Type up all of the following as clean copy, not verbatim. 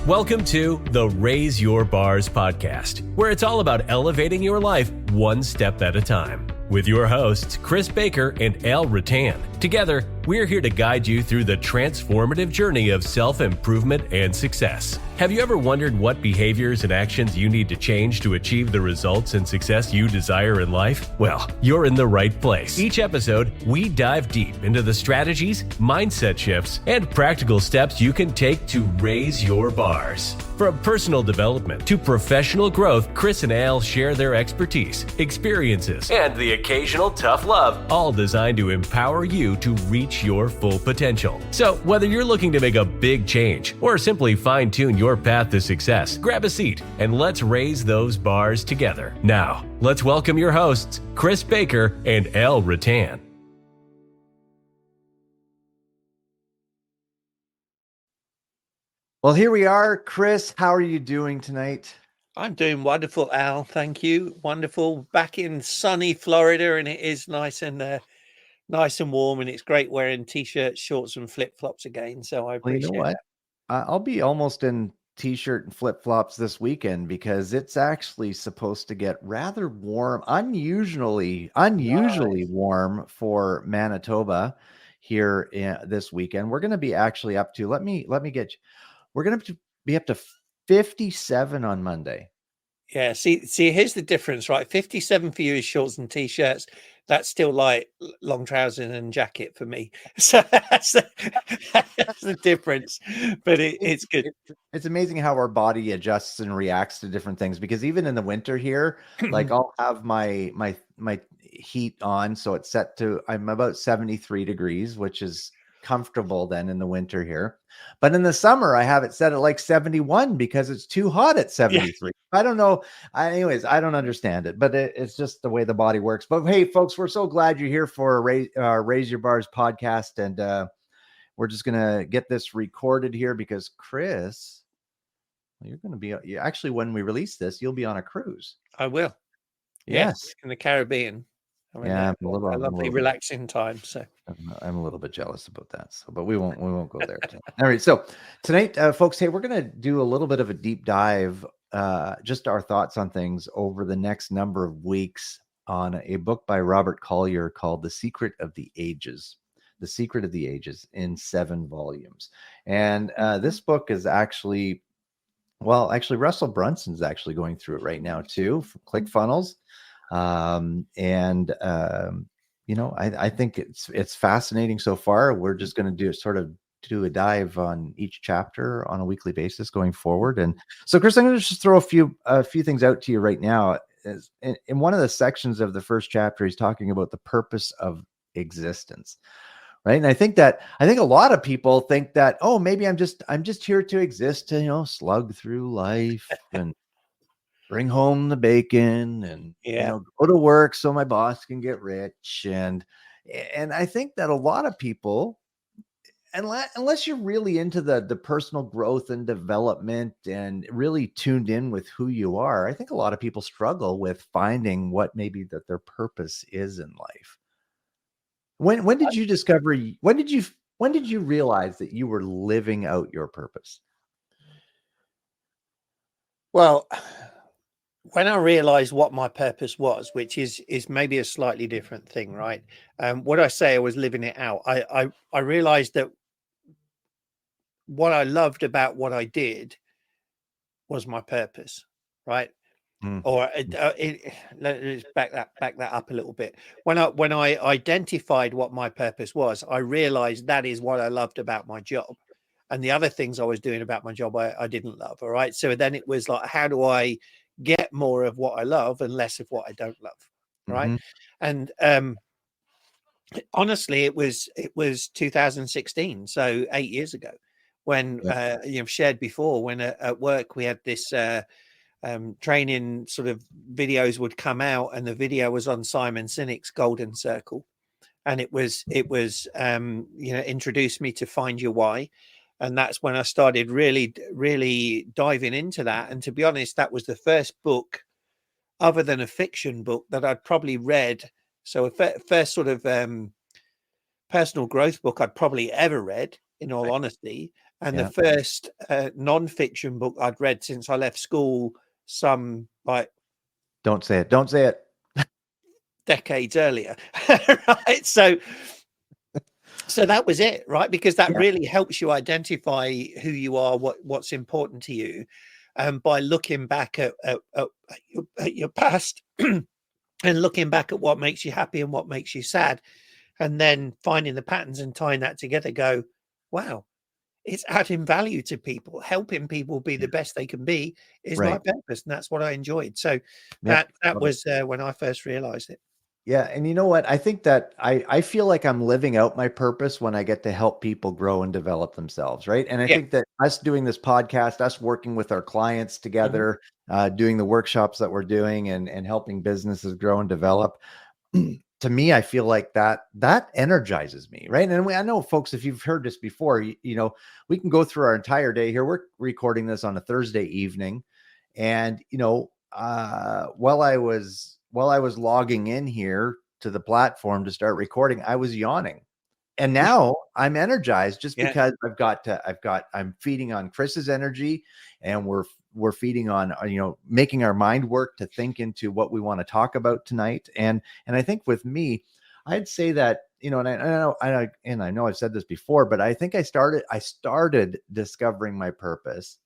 Welcome to the Raise Your Bars podcast, where it's all about elevating your life one step at a time. With your hosts, Chris Baker and Al Rattan. Together, we're here to guide you through the transformative journey of self-improvement and success. Have you ever wondered what behaviors and actions you need to change to achieve the results and success you desire in life? Well, you're in the right place. Each episode, we dive deep into the strategies, mindset shifts, and practical steps you can take to raise your bars. From personal development to professional growth, Chris and Al share their expertise, experiences, and the occasional tough love, all designed to empower you to reach your full potential. So, whether you're looking to make a big change or simply fine-tune your path to success, grab a seat and let's raise those bars together. Now, let's welcome your hosts, Chris Baker and Al Rattan. Well, here we are. Chris, how are you doing tonight? I'm doing wonderful, Al. Thank you. Wonderful. Back in sunny Florida, and it is nice and warm, and it's great wearing t-shirts, shorts, and flip-flops again. So I appreciate what? I'll be almost in t-shirt and flip-flops this weekend because it's actually supposed to get rather warm, unusually warm for Manitoba here this weekend. We're going to be actually up to we're going to be up to 57 on Monday. Yeah, see, here's the difference, right? 57 for you is shorts and t-shirts. That's still like long trousers and jacket for me. So that's the difference. But it's good. It's amazing how our body adjusts and reacts to different things, because even in the winter here, like I'll have my heat on, so it's set to, I'm about 73 degrees, which is comfortable then in the winter here. But in the summer, I have it set at like 71 because it's too hot at 73. Yeah. I don't know. I don't understand it, but it's just the way the body works. But hey, folks, we're so glad you're here for Raise Your Bars podcast. And we're just going to get this recorded here because Chris, you're going to be actually, when we release this, you'll be on a cruise. I will. Yes. In the Caribbean. Yeah, a lovely relaxing time. So I'm a little bit jealous about that. So, but we won't go there. All right. So tonight, folks, hey, we're going to do a little bit of a deep dive, just our thoughts on things over the next number of weeks on a book by Robert Collier called The Secret of the Ages. The Secret of the Ages in 7 volumes. And this book is actually, Russell Brunson's actually going through it right now too, from ClickFunnels. I think it's fascinating so far. We're just going to do a dive on each chapter on a weekly basis going forward. And so, Chris, I'm going to just throw a few things out to you right now. In one of the sections of the first chapter, he's talking about the purpose of existence. Right. And I think a lot of people think that, oh, maybe I'm just here to exist, to, slug through life and bring home the bacon and go to work so my boss can get rich. And I think that a lot of people, unless you're really into the personal growth and development and really tuned in with who you are, I think a lot of people struggle with finding what maybe that their purpose is in life. When did you discover, when did you realize that you were living out your purpose? Well, when I realized what my purpose was, which is maybe a slightly different thing, right? What I say, I was living it out. I realized that what I loved about what I did was my purpose, right? Or let's back that up a little bit. When I identified what my purpose was, I realized that is what I loved about my job, and the other things I was doing about my job I didn't love. All right, so then it was like, how do I get more of what I love and less of what I don't love, right? And honestly, it was 2016, so 8 years ago, when you've shared before, when at work we had this training sort of videos would come out, and the video was on Simon Sinek's Golden Circle, and it was introduced me to Find Your Why. And that's when I started really diving into that. And to be honest, that was the first book other than a fiction book that I'd probably read. So a first sort of personal growth book I'd probably ever read, in all honesty. And Yeah. the first non-fiction book I'd read since I left school, some like Don't say it. Don't say it. decades earlier, right? So that was it, right? Because that Yeah. really helps you identify who you are, what's important to you, by looking back at your past and looking back at what makes you happy and what makes you sad, and then finding the patterns and tying that together. Go, wow, it's adding value to people, helping people be the best they can be is my Right. purpose, and that's what I enjoyed. So Yep. that Love it. was when I first realized it. Yeah, and you know what? I think that I feel like I'm living out my purpose when I get to help people grow and develop themselves, right? And I Yeah. think that us doing this podcast, us working with our clients Mhm. together, doing the workshops that we're doing, and helping businesses grow and develop, to me, I feel like that energizes me, right? And I know, folks, if you've heard this before, we can go through our entire day here. We're recording this on a Thursday evening, and while I was logging in here to the platform to start recording, I was yawning. And now I'm energized just Yeah. because I'm feeding on Chris's energy, and we're feeding on, making our mind work to think into what we want to talk about tonight. And I think with me, I'd say that, and I know I've said this before, but I think I started discovering my purpose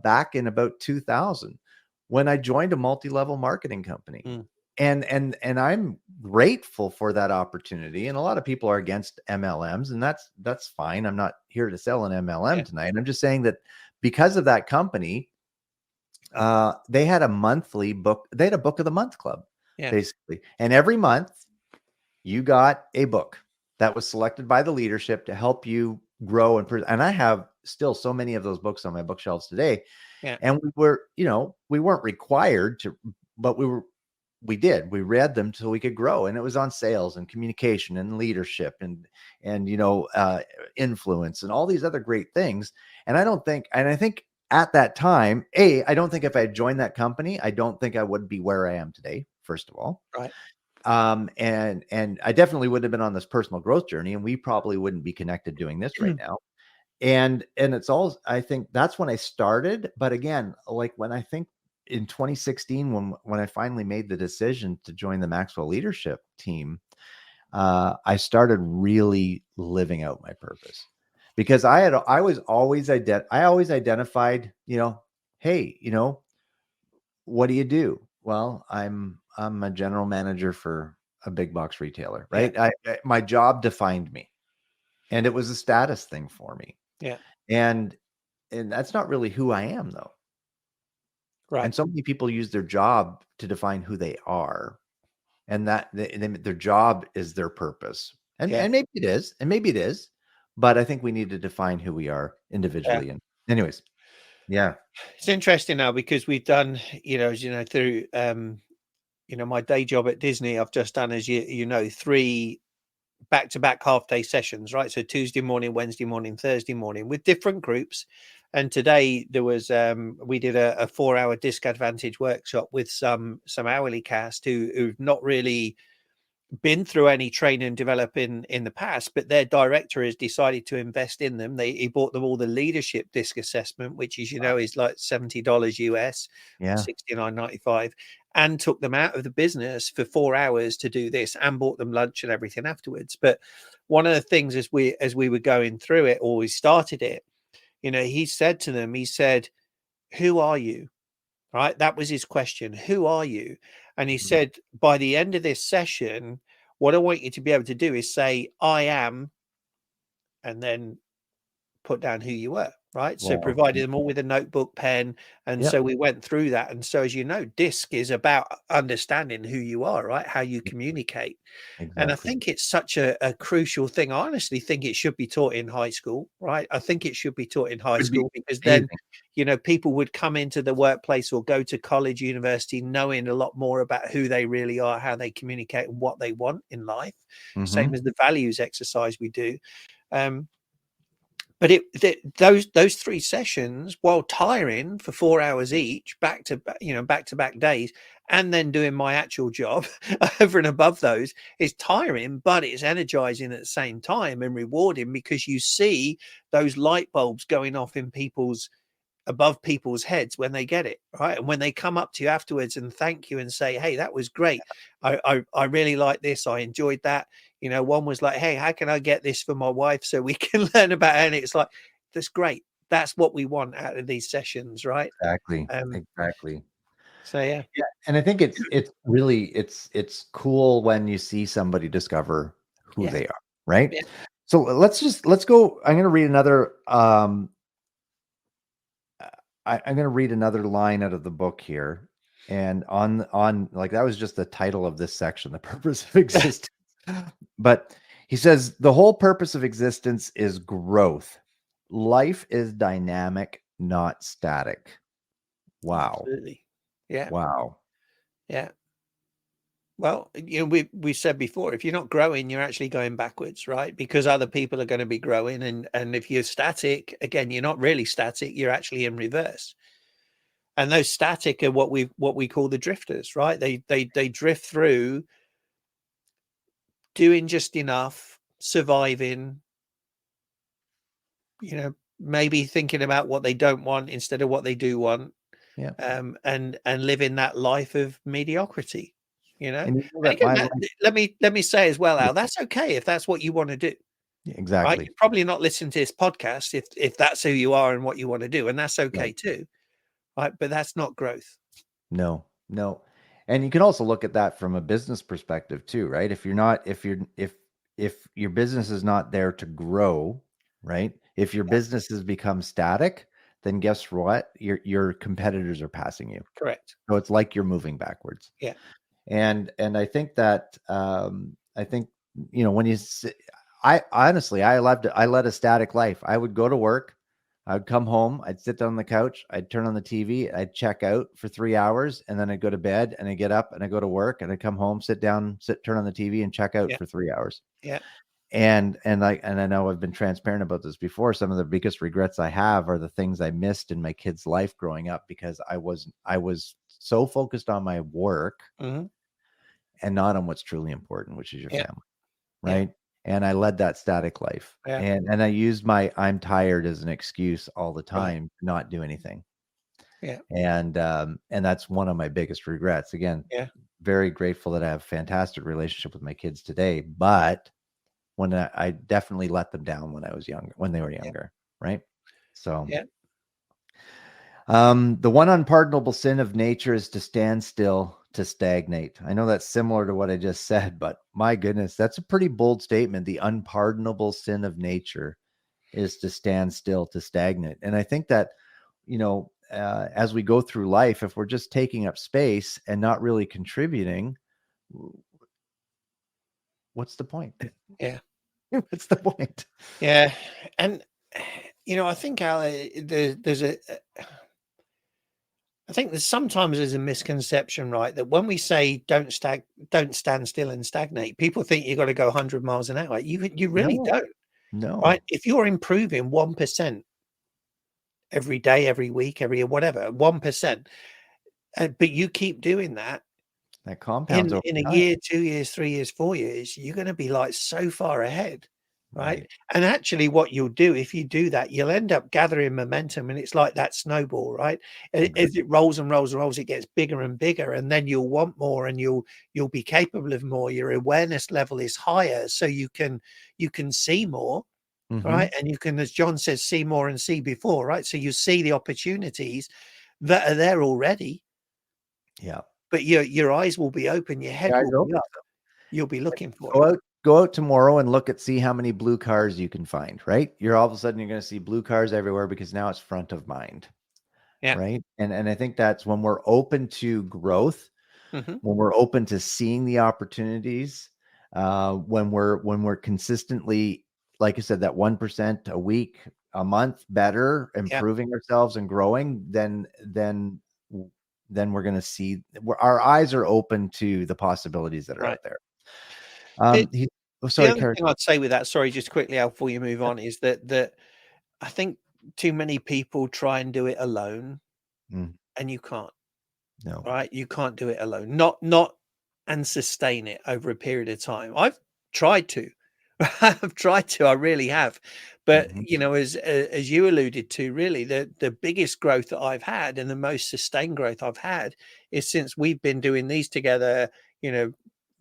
back in about 2000 when I joined a multi-level marketing company. Mm. And I'm grateful for that opportunity. And a lot of people are against MLMs, and that's fine. I'm not here to sell an MLM Yeah. tonight. I'm just saying that because of that company, they had a monthly book. They had a book of the month club, Yeah. basically. And every month you got a book that was selected by the leadership to help you grow. And I have still so many of those books on my bookshelves today. Yeah. And we weren't required to, but we read them so we could grow. And it was on sales and communication and leadership and influence and all these other great things. And I think at that time, I don't think if I had joined that company, I don't think I would be where I am today, first of all. Right. And I definitely would have been on this personal growth journey, and we probably wouldn't be connected doing this right now. And I think that's when I started. But again, like when I think in 2016, when I finally made the decision to join the Maxwell leadership team, I started really living out my purpose, because I always identified, hey, what do you do? Well, I'm a general manager for a big box retailer, right? Yeah. My job defined me, and it was a status thing for me. Yeah. And that's not really who I am, though. Right. And so many people use their job to define who they are, and that their job is their purpose. And Yeah. and maybe it is, but I think we need to define who we are Yeah. individually. And anyways, yeah, It's interesting now because we've done, through my day job at Disney, I've just done, as you know, 3 back-to-back half-day sessions, right? So Tuesday morning, Wednesday morning, Thursday morning with different groups. And today there was we did a 4-hour disc advantage workshop with some hourly cast who've not really been through any training and developing in the past, but their director has decided to invest in them. He bought them all the leadership disc assessment, which is like $70 US, yeah, $69.95, and took them out of the business for 4 hours to do this, and bought them lunch and everything afterwards. But one of the things as we were going through it, or we started it, he said to them, "Who are you?" Right? That was his question. Who are you? And he mhm. said, by the end of this session, what I want you to be able to do is say, "I am," and then put down who you were, right? So Well, provided them all with a notebook, pen. And yeah, so we went through that. And so, as you know, DISC is about understanding who you are, right? How you communicate. And I exactly. think it's such a crucial thing. I honestly think it should be taught in high school, right? I think it should be taught in high Would be school because then, amazing. people would come into the workplace or go to college, university, knowing a lot more about who they really are, how they communicate, and what they want in life. Same Mhm. as the values exercise we do. Um, but those 3 sessions, while tiring for 4 hours each, back to back days, and then doing my actual job over and above those, is tiring, but it's energizing at the same time and rewarding, because you see those light bulbs going off above people's heads when they get it, right? And when they come up to you afterwards and thank you and say, hey, that was great, I really like this, I enjoyed that. One was like, hey, how can I get this for my wife so we can learn about it? And it's like, that's great. That's what we want out of these sessions, right? Exactly. um Exactly. so yeah. Yeah, and I think it's really it's cool when you see somebody discover who Yeah. they are, right? Yeah. So let's go. I'm going to read another I'm going to read another line out of the book here, and on like that was just the title of this section, the purpose of existence. But he says the whole purpose of existence is growth. Life is dynamic, not static. Wow. Absolutely. Yeah. Wow. Yeah. Well, we said before, if you're not growing, you're actually going backwards, right? Because other people are going to be growing, and if you're static, again, you're not really static, you're actually in reverse. And those static are what we call the drifters, right? They drift through, doing just enough, surviving, maybe thinking about what they don't want instead of what they do want, Yeah. and living that life of mediocrity, And you know And that again, my life, let me say as well, yeah, Al, that's okay if that's what you want to do, right? exactly. You're probably not listening to this podcast if that's who you are and what you want to do, and that's Right. okay too, right? But that's not growth. No, no. And you can also look at that from a business perspective too, right? If you're not, if your business is not there to grow, right? If your Yeah, business has become static, then guess what? Your competitors are passing you. correct. So it's like you're moving backwards. Yeah. And I think that I think when I honestly I led a static life. I would go to work, I'd come home, I'd sit down on the couch, I'd turn on the TV, I'd check out for 3 hours, and then I'd go to bed, and I get up and I go to work, and I come home, sit down, turn on the TV, and check out Yeah. for 3 hours. Yeah. And I know I've been transparent about this before. Some of the biggest regrets I have are the things I missed in my kid's life growing up, because I was so focused on my work Hmm. and not on what's truly important, which is your Yeah. family, Yeah. right? And I led that static life, Yeah. and I used my I'm tired as an excuse all the Right. time to not do anything. Yeah. And that's one of my biggest regrets. Again, Yeah. very grateful that I have a fantastic relationship with my kids today, but when I definitely let them down when I was younger, when they were Yeah. younger, right? So Yeah. the one unpardonable sin of nature is to stand still, to stagnate. I know that's similar to what I just said, but my goodness, that's a pretty bold statement. The unpardonable sin of nature is to stand still, to stagnate. And I think that, as we go through life, if we're just taking up space and not really contributing, what's the point? Yeah. What's the point? Yeah. And I think, Al, there's I think sometimes there's a misconception, right? That when we say don't stand still and stagnate, people think you've got to go 100 miles an hour. You really No, don't, right? no. If you're improving 1% every day, every week, every whatever, 1%, but you keep doing that, That compounds over in a time. year, 2 years, 3 years, 4 years, you're going to be like so far ahead, right? Right. And actually, what you'll do if you do that, you'll end up gathering momentum, and it's like that snowball, right? Exactly. As it rolls and rolls and rolls, it gets bigger and bigger, and then you'll want more, and you'll be capable of more. Your awareness level is higher, so you can see more, Mm-hmm. right? And you can, as John says, see more and see before, right? So you see the opportunities that are there already, Yeah. but your eyes will be open, your head Guys, will be open. up. You'll be looking for it. Go out tomorrow and look see how many blue cars you can find, right? You're all of a sudden you're going to see blue cars everywhere because now it's front of mind, Yeah. right? And I think that's when we're open to growth, Hmm. when we're open to seeing the opportunities, when we're consistently, like I said, that 1% a week, a month better, Yeah. improving ourselves and growing, then we're going to see our eyes are open to the possibilities that are Right. out there. It, Oh, the sorry, other Karen. thing I'd say with that, sorry, just quickly Al, before you move on, is that I think too many people try and do it alone, Mm, and you can't. no. Right? You can't do it alone. Not and sustain it over a period of time. I've tried to. I've tried to. I really have. But Mhm. as you alluded to, really the biggest growth that I've had and the most sustained growth I've had is since we've been doing these together, you know,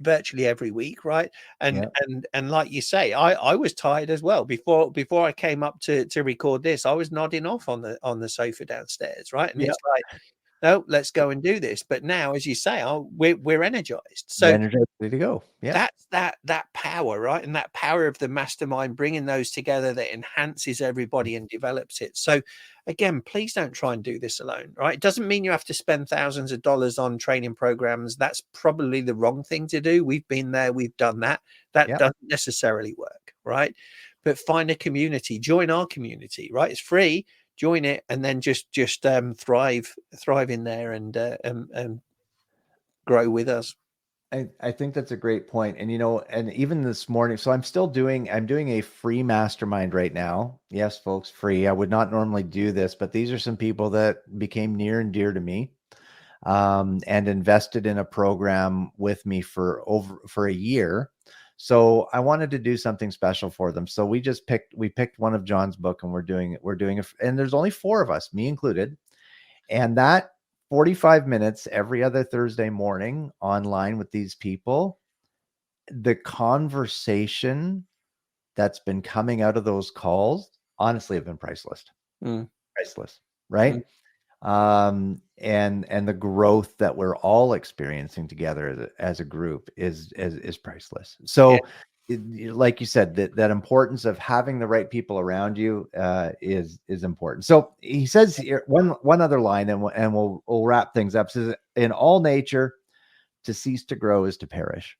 virtually every week, right? And Yeah. and like you say, I was tired as well before I came up to record this. I was nodding off on the sofa downstairs, right? And Yeah. it's like, no, let's go and do this. But now, as you say, we're energized. You're So energized, ready to go. Yeah. that's that power, right? And that power of the mastermind, bringing those together, that enhances everybody and develops it. So again, please don't try and do this alone, right? It doesn't mean you have to spend thousands of dollars on training programs. That's probably the wrong thing to do. We've been there, we've done that. That Yeah. doesn't necessarily work, right? But find a community, join our community, right? It's free. Join it, and then just thrive in there, and grow with us. I think that's a great point. And and even this morning, so I'm doing a free mastermind right now. Yes, folks, free. I would not normally do this, but these are some people that became near and dear to me, and invested in a program with me for a year. So I wanted to do something special for them. So we picked one of John's book, and and there's only four of us, me included. And that 45 minutes every other Thursday morning online with these people, the conversation that's been coming out of those calls, honestly, have been priceless. Mm, Priceless, mm, right? And the growth that we're all experiencing together as a group is priceless. yeah, So like you said, that importance of having the right people around you is important. So he says here one other line, and we'll wrap things up. Says, in all nature, to cease to grow is to perish.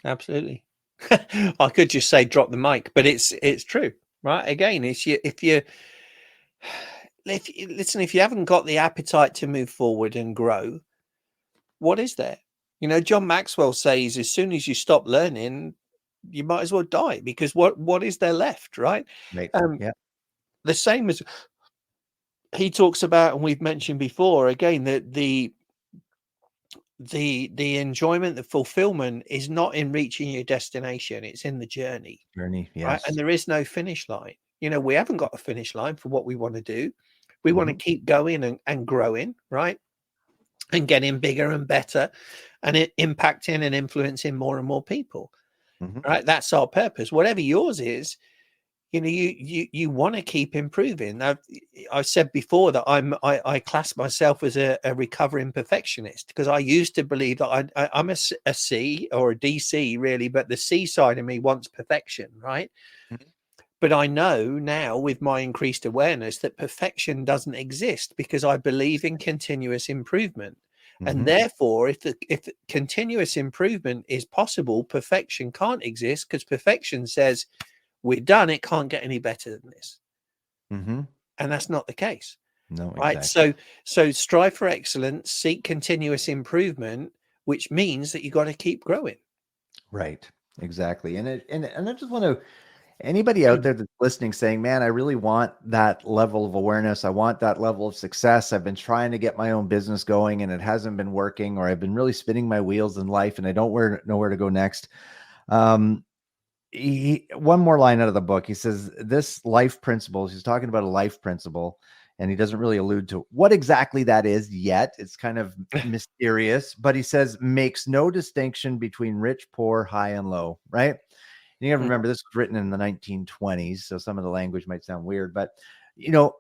absolutely. I could just say drop the mic, but it's true, right? Again, listen, if you haven't got the appetite to move forward and grow, what is there? John Maxwell says, as soon as you stop learning, you might as well die, because what is there left, right? Right. Um, Yeah. the same as he talks about, and we've mentioned before, again, that the enjoyment, the fulfillment is not in reaching your destination, it's in the journey, Journey. right? And Yes. there is no finish line. We haven't got a finish line for what we want to do. We want to Mhm. keep going and growing, right? And getting bigger and better, and impacting and influencing more and more people, Mhm. right? That's our purpose. Whatever yours is, you want to keep improving. I've said before that I class myself as a recovering perfectionist, because I used to believe that I'm a C or a DC, really, but the C side of me wants perfection, right? Mhm. But I know now, with my increased awareness, that perfection doesn't exist, because I believe in continuous improvement. And Mhm. therefore, if continuous improvement is possible, perfection can't exist, because perfection says we're done. It can't get any better than this. Mhm. And that's not the case, No, right? exactly. So strive for excellence, seek continuous improvement, which means that you got to keep growing. Right. Exactly. And I just want to, anybody out there that's listening saying, man, I really want that level of awareness. I want that level of success. I've been trying to get my own business going and it hasn't been working, or I've been really spinning my wheels in life and I don't know where to go next. Um, one more line out of the book. He says, this life principles, he's talking about a life principle, and he doesn't really allude to what exactly that is yet. It's kind of mysterious, but he says, makes no distinction between rich, poor, high, and low, right? You gotta Mm, remember this was written in the 1920s, so some of the language might sound weird, but you know,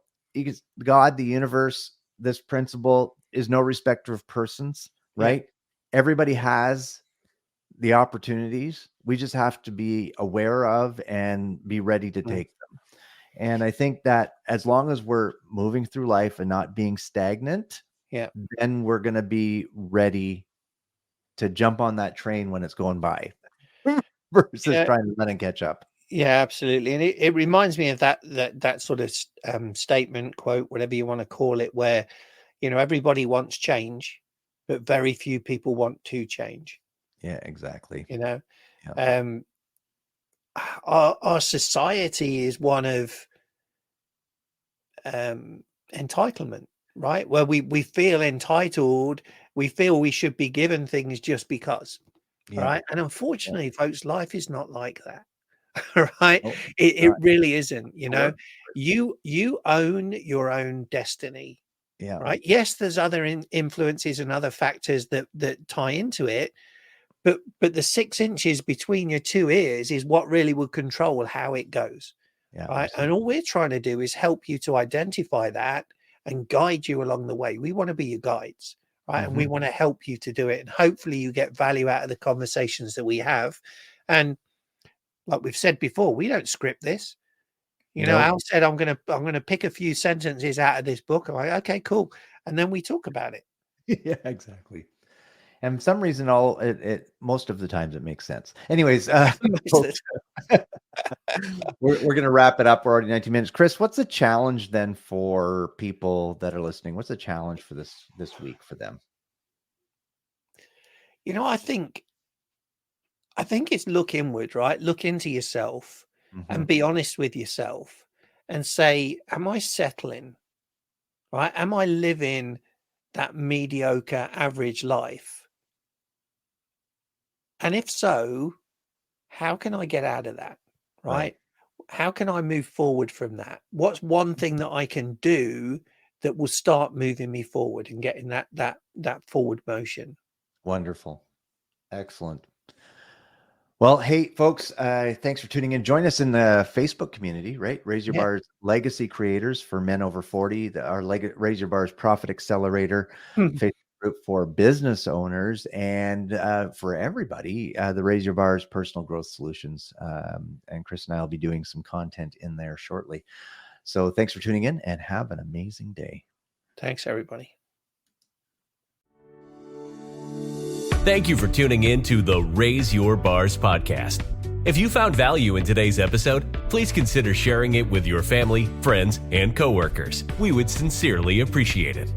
God, the universe, this principle is no respecter of persons, yeah, right? Everybody has the opportunities. We just have to be aware of and be ready to mm, take them. And I think that as long as we're moving through life and not being stagnant, yeah, then we're going to be ready to jump on that train when it's going by versus yeah. trying to run and catch up. Yeah, absolutely. And it reminds me of that sort of statement, quote, whatever you want to call it, where everybody wants change, but very few people want to change. Yeah, exactly. You know, Yeah. um, our society is one of entitlement, right? Where we feel entitled, we feel we should be given things just because, Yeah. right? And unfortunately, folks, life is not like that. Right? Nope. It really isn't. You know, Sure. you own your own destiny, Yeah. right? Yes, there's other influences and other factors that tie into it, but the 6 inches between your two ears is what really will control how it goes, Yeah. right? And all we're trying to do is help you to identify that and guide you along the way. We want to be your guides, right? And we Mhm. want to help you to do it. And hopefully you get value out of the conversations that we have. And like we've said before, we don't script this. You know, Nope. Al said, I'm gonna pick a few sentences out of this book. I'm like, okay, cool. And then we talk about it. Yeah, exactly. And for some reason, it most of the times it makes sense. Anyways, Most of the folks, we're gonna wrap it up. We're already 19 minutes. Chris, what's the challenge then for people that are listening? What's the challenge for this week for them? You know, I think it's look inward, right? Look into yourself and Mhm. be honest with yourself and say, am I settling? Right? Am I living that mediocre average life? And if so, how can I get out of that? Right. Right? How can I move forward from that? What's one thing that I can do that will start moving me forward and getting that forward motion? Wonderful. Excellent. Well, hey, folks, thanks for tuning in. Join us in the Facebook community, right? Raise Your Yeah. Bar's Legacy Creators for Men Over 40, our Raise Your Bar's Profit Accelerator Facebook group for business owners, and for everybody, the Raise Your Bar's Personal Growth Solutions. And Chris and I will be doing some content in there shortly. So thanks for tuning in and have an amazing day. Thanks, everybody. Thank you for tuning in to the Raise Your Bars podcast. If you found value in today's episode, please consider sharing it with your family, friends, and coworkers. We would sincerely appreciate it.